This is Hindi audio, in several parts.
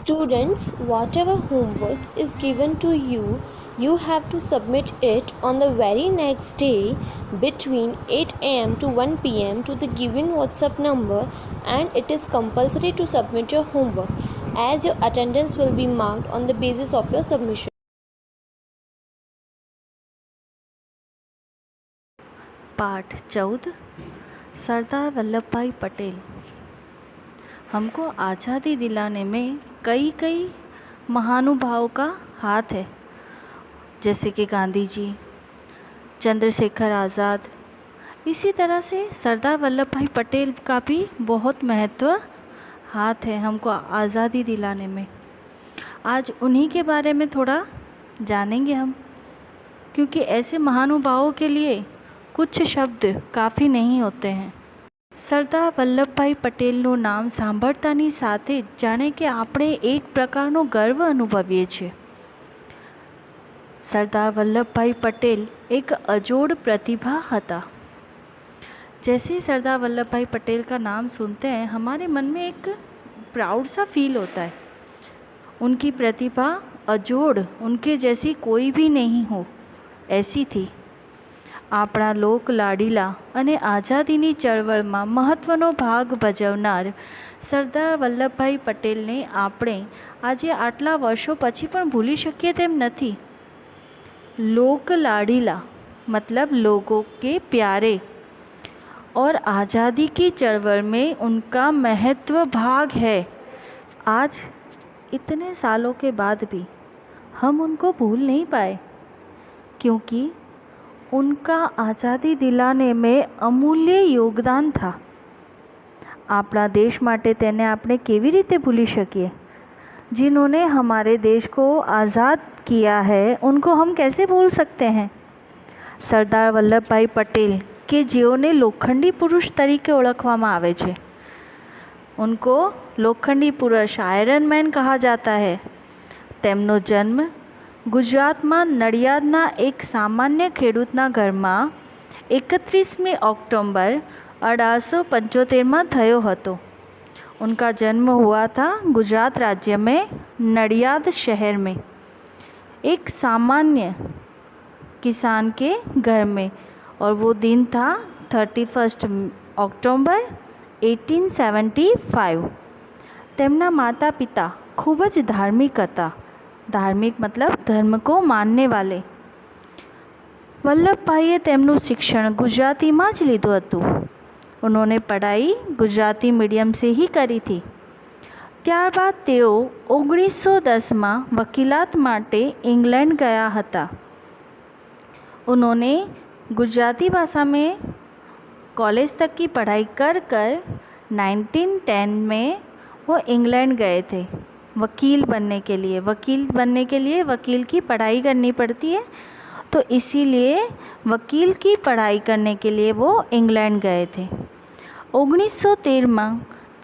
Students, whatever homework is given to you, you have to submit it on the very next day between 8 am to 1 pm to the given WhatsApp number, and it is compulsory to submit your homework as your attendance will be marked on the basis of your submission. पाठ 14 सरदार वल्लभ भाई पटेल। हमको आज़ादी दिलाने में कई महानुभावों का हाथ है, जैसे कि गांधी जी, चंद्रशेखर आज़ाद। इसी तरह से सरदार वल्लभ भाई पटेल का भी बहुत महत्व हाथ है हमको आज़ादी दिलाने में। आज उन्हीं के बारे में थोड़ा जानेंगे हम, क्योंकि ऐसे महानुभावों के लिए कुछ शब्द काफ़ी नहीं होते हैं। સરદાર વલ્લભભાઈ પટેલનું નામ સાંભળતાની સાથે જાણે કે આપણે એક પ્રકારનો ગર્વ અનુભવીએ છીએ। સરદાર વલ્લભભાઈ પટેલ एक अजोड़ प्रतिभा હતા। जैसे ही सरदार वल्लभभाई पटेल का नाम सुनते हैं, हमारे मन में एक प्राउड सा फील होता है। उनकी प्रतिभा अजोड़, उनके जैसी कोई भी नहीं हो, ऐसी थी। આપણા લોક લાડીલા અને આઝાદીની ચળવળમાં મહત્ત્વનો ભાગ ભજવનાર સરદાર વલ્લભભાઈ પટેલને આપણે આજે આટલા વર્ષો પછી પણ ભૂલી શકીએ તેમ નથી। लोक लाडीला मतलब लोगों के प्यारे, और आज़ादी की चळवळ में उनका महत्व भाग है। आज इतने सालों के बाद भी हम उनको भूल नहीं पाए, क्योंकि उनका आज़ादी दिलाने में अमूल्य योगदान था। આપણા દેશ માટે તેને આપણે કેવી રીતે ભૂલી શકીએ? जिन्होंने हमारे देश को आज़ाद किया है, उनको हम कैसे भूल सकते हैं? સરદાર વલ્લભભાઈ પટેલ કે જેઓને લોખંડી પુરુષ તરીકે ઓળખવામાં આવે છે, उनको લોખંડી પુરુષ આયરન મેન कहा जाता है। તેમનો જન્મ ગુજરાતમાં નડિયાદના એક સામાન્ય ખેડૂતના ઘરમાં 31 अक्टूबर 1875 में થયો હતો। उनका जन्म हुआ था गुजरात राज्य में नडियाद शहर में, एक सामान्य किसान के घर में, और वो दिन था 31 अक्टूबर 1875। તેમના माता पिता खूब ज धार्मिक હતા। धार्मिक मतलब धर्म को मानने वाले। वल्लभभाईए તેમનું શિક્ષણ ગુજરાતીમાં જ લીધું હતું। उन्होंने पढ़ाई गुजराती मीडियम से ही करी थी। ત્યારબાદ તેઓ 1910 में वकीलात માટે इंग्लैंड गया હતા। उन्होंने गुजराती भाषा में कॉलेज तक की पढ़ाई कर 1910 में वो इंग्लैंड गए थे वकील बनने के लिए। वकील की पढ़ाई करनी पड़ती है, तो इसीलिए वकील की पढ़ाई करने के लिए वो इंग्लैंड गए थे। 1913 में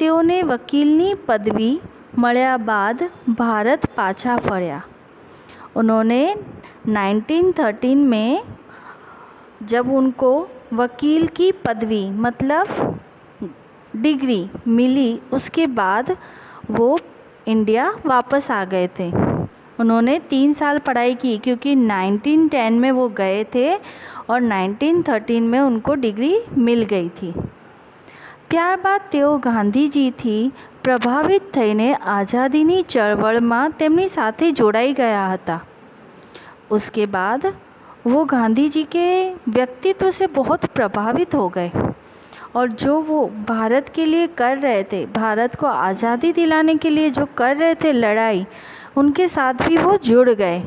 તેઓને વકીલની પદવી મળ્યા બાદ ભારત પાછા ફર્યા। उन्होंने 1913 में जब उनको वकील की पदवी मतलब डिग्री मिली, उसके बाद वो इंडिया वापस आ गए थे। उन्होंने 3 साल पढ़ाई की, क्योंकि 1910 में वो गए थे और 1913 में उनको डिग्री मिल गई थी। ત્યારબાદ તેઓ ગાંધીજીથી પ્રભાવિત થઈને આઝાદીની ચળવળમાં તેમની સાથે જોડાઈ ગયા હતા। उसके बाद वो गांधी जी के व्यक्तित्व से बहुत प्रभावित हो गए, और जो वो भारत के लिए कर रहे थे, भारत को आज़ादी दिलाने के लिए जो कर रहे थे लड़ाई, उनके साथ भी वो जुड़ गए।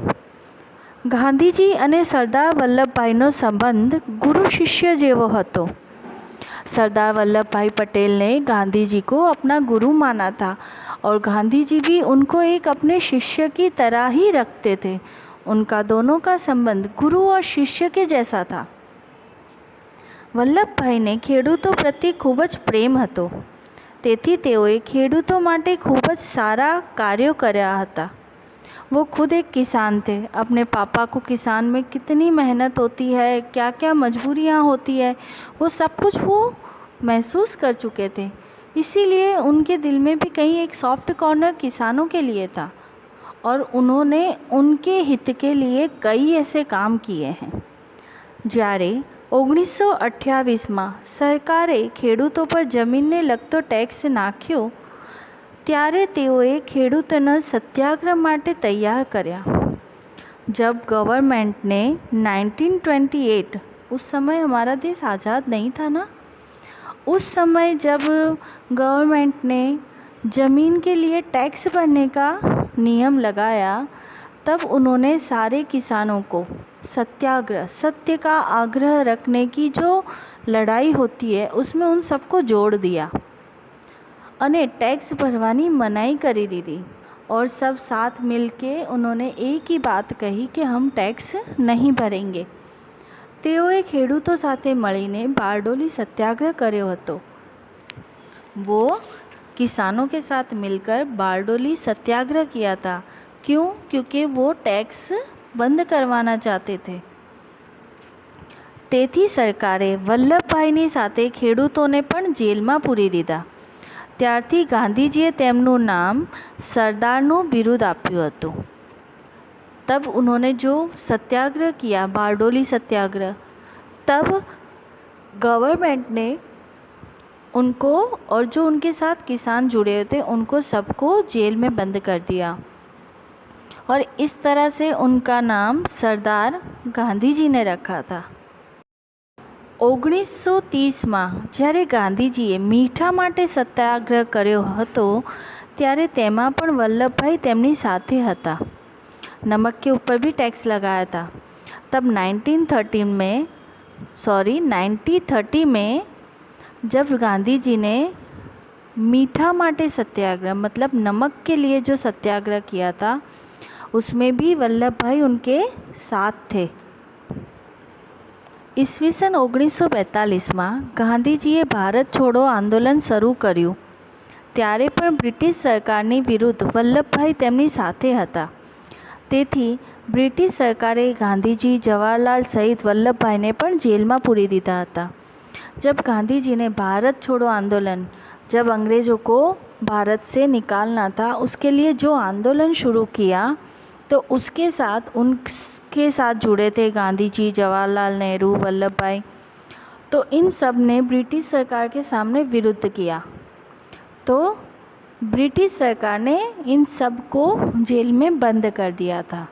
गांधी जी અને સરદાર વલ્લભભાઈનો સંબંધ ગુરુ શિષ્ય જેવો હતો। सरदार वल्लभभाई पटेल ने गांधी जी को अपना गुरु माना था, और गांधी जी भी उनको एक अपने शिष्य की तरह ही रखते थे। उनका दोनों का संबंध गुरु और शिष्य के जैसा था। વલ્લભભાઈને ખેડૂતો પ્રત્યે ખૂબ જ પ્રેમ હતો, તેથી તેઓએ ખેડૂતો માટે ખૂબ જ સારા કાર્યો કર્યા હતા। वो खुद एक किसान थे। अपने पापा को किसान में कितनी मेहनत होती है, क्या क्या मजबूरियाँ होती है, वो सब कुछ वो महसूस कर चुके थे। इसीलिए उनके दिल में भी कहीं एक सॉफ्ट कॉर्नर किसानों के लिए था और उन्होंने उनके हित के लिए कई ऐसे काम किए हैं। જ્યારે 1928માં સરકારે ખેડૂતો પર જમીનને લગતો ટેક્સ નાખ્યો ત્યારે તેઓએ ખેડૂતોને સત્યાગ્રહ માટે તૈયાર કર્યા। जब गवर्नमेंट ने 1928, उस समय हमारा देश आज़ाद नहीं था ना, उस समय जब गवर्नमेंट ने ज़मीन के लिए टैक्स भरने का नियम लगाया तब उन्होंने सारे किसानों को सत्याग्रह, सत्य का आग्रह रखने की जो लड़ाई होती है उसमें उन सबको जोड़ दिया अने टैक्स भरवानी मनाई करी दीदी और सब साथ मिलके उन्होंने एक ही बात कही कि हम टैक्स नहीं भरेंगे। तेओए खेडूतो साथे मळीने बारडोली सत्याग्रह कर्यो हतो। वो किसानों के साथ मिलकर बारडोली सत्याग्रह किया था। क्यों? क्योंकि वो टैक्स बंद करवाना चाहते थे। तेथी सरकारे वल्लभभाईनी साथे खेडूतोने पण जेलमां पूरी दीधा। त्यारथी गांधीजीए तेमनुं नाम सरदारनुं बिरुद आप्युं हतुं। तब उन्होंने जो सत्याग्रह किया, बारडोली सत्याग्रह, तब गवर्नमेंट ने उनको और जो उनके साथ किसान जुड़े थे उनको सबको जेल में बंद कर दिया और इस तरह से उनका नाम सरदार गांधी जी ने रखा था। 1930માં જ્યારે ગાંધીજીએ મીઠા માટે સત્યાગ્રહ કર્યો હતો ત્યારે તેમાં પણ વલ્લભભાઈ તેમની સાથે હતા। नमक के ऊपर भी टैक्स लगाया था। तब 1930 में जब गांधी जी ने मीठा माटे सत्याग्रह मतलब नमक के लिए जो सत्याग्रह किया था उसमें भी वल्लभ भाई उनके साथ थे। ईस्वीसन 1942 में गांधीजीए भारत छोड़ो आंदोलन शुरू कर्યું ત્યારે પણ બ્રિટિશ સરકારની વિરુદ્ધ વલ્લભભાઈ તેમની સાથે હતા। તેથી બ્રિટિશ સરકારે ગાંધીજી, જવાહરલાલ સહિત વલ્લભભાઈને પણ જેલમાં પૂરી દીધા હતા। जब गांधी जी ने भारत छोड़ो आंदोलन, जब अंग्रेज़ों को भारत से निकालना था, उसके लिए जो आंदोलन शुरू किया तो उसके साथ उनके साथ जुड़े थे गांधी जी, जवाहरलाल नेहरू, वल्लभ भाई। तो इन सब ने ब्रिटिश सरकार के सामने विरुद्ध किया। तो ब्रिटिश सरकार ने इन सब को जेल में बंद कर दिया था।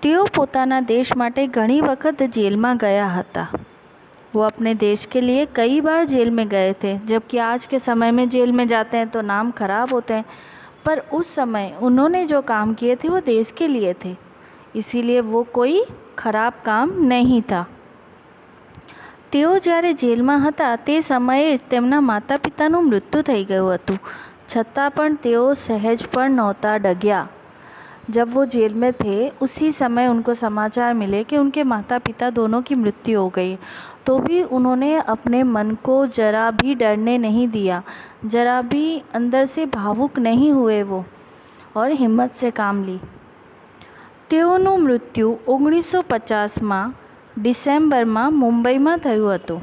तेओ पोताना देश माटे घणी वखत जेल में गया हता। वो अपने देश के लिए कई बार जेल में गए थे, जबकि आज के समय में जेल में जाते हैं तो नाम खराब होते हैं, पर उस समय उन्होंने जो काम किए थे वो देश के लिए थे, इसीलिए वो कोई खराब काम नहीं था। तेओ જ્યારે જેલમાં હતા તે સમયે તેમના માતા પિતાનું મૃત્યુ થઈ ગયું હતું, છતાં પણ તેઓ સહેજ પણ નહોતા ડગ્યા। जब वो जेल में थे उसी समय उनको समाचार मिले कि उनके माता पिता दोनों की मृत्यु हो गई, तो भी उन्होंने अपने मन को जरा भी डरने नहीं दिया, जरा भी अंदर से भावुक नहीं हुए वो, और हिम्मत से काम ली। तेओનું मृत्यु 1950 डिसेम्बर में मुंबई में थयुं हतुं।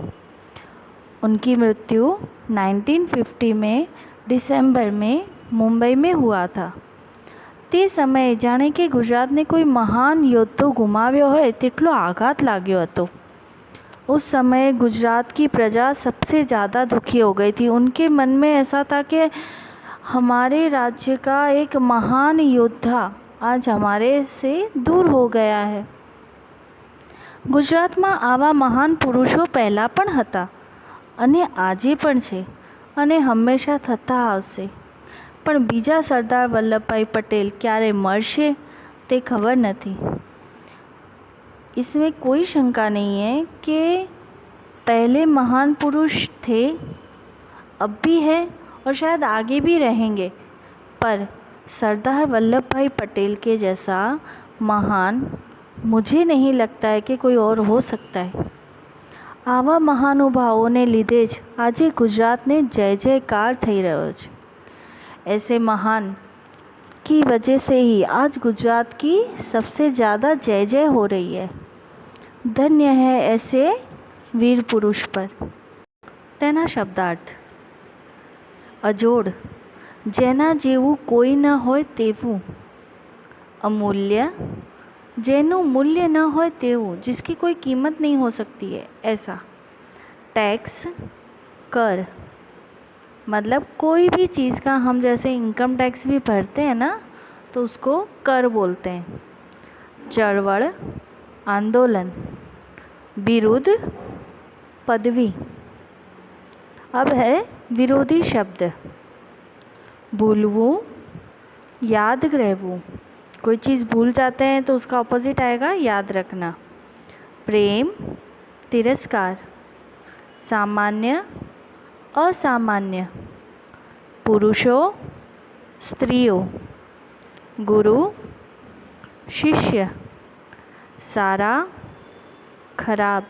उनकी मृत्यु 1950 में डिसेम्बर में मुंबई में हुआ था। ते समय जाने कि गुजरात ने कोई महान योद्धो गुमाव्यो होय तेटलो आघात लाग्यो हतो। उस समय गुजरात की प्रजा सबसे ज़्यादा दुखी हो गई थी। उनके मन में ऐसा था कि हमारे राज्य का एक महान योद्धा आज हमारे से दूर हो गया है। गुजरात में आवा महान पुरुषों पहला पण हता अने आजे पण छे अने हमेशा थता आवशे, पण बीजा सरदार वल्लभभाई पटेल क्यारे मळशे ते खबर नहीं। इसमें कोई शंका नहीं है कि पहले महान पुरुष थे, अब भी है और शायद आगे भी रहेंगे, पर सरदार वल्लभभाई पटेल के जैसा महान मुझे नहीं लगता है कि कोई और हो सकता है। आवा महानुभावों लीधे ज आजे गुजरात ने जय जयकार थई रह्यो छे। ऐसे महान की वजह से ही आज गुजरात की सबसे ज़्यादा जय जय हो रही है। धन्य है ऐसे वीर पुरुष पर। तेना शब्दार्थ। અજોડ, જેના જેવું કોઈ ન હોય તેવું. अमूल्य, જેનું મૂલ્ય ન હોય તેવું, जिसकी कोई कीमत नहीं हो सकती है ऐसा. टैक्स, कर, मतलब कोई भी चीज़ का हम जैसे इनकम टैक्स भी भरते हैं ना, तो उसको कर बोलते हैं. चळवळ, आंदोलन. विरुद्ध, पदवी. अब है विरोधी शब्द. भूलવું, याद रहવું. कोई चीज़ भूल जाते हैं तो उसका ऑपोजिट आएगा याद रखना. प्रेम, तिरस्कार. सामान्य, असामान्य. पुरुषों, स्त्रियों. गुरु, शिष्य. सारा, खराब.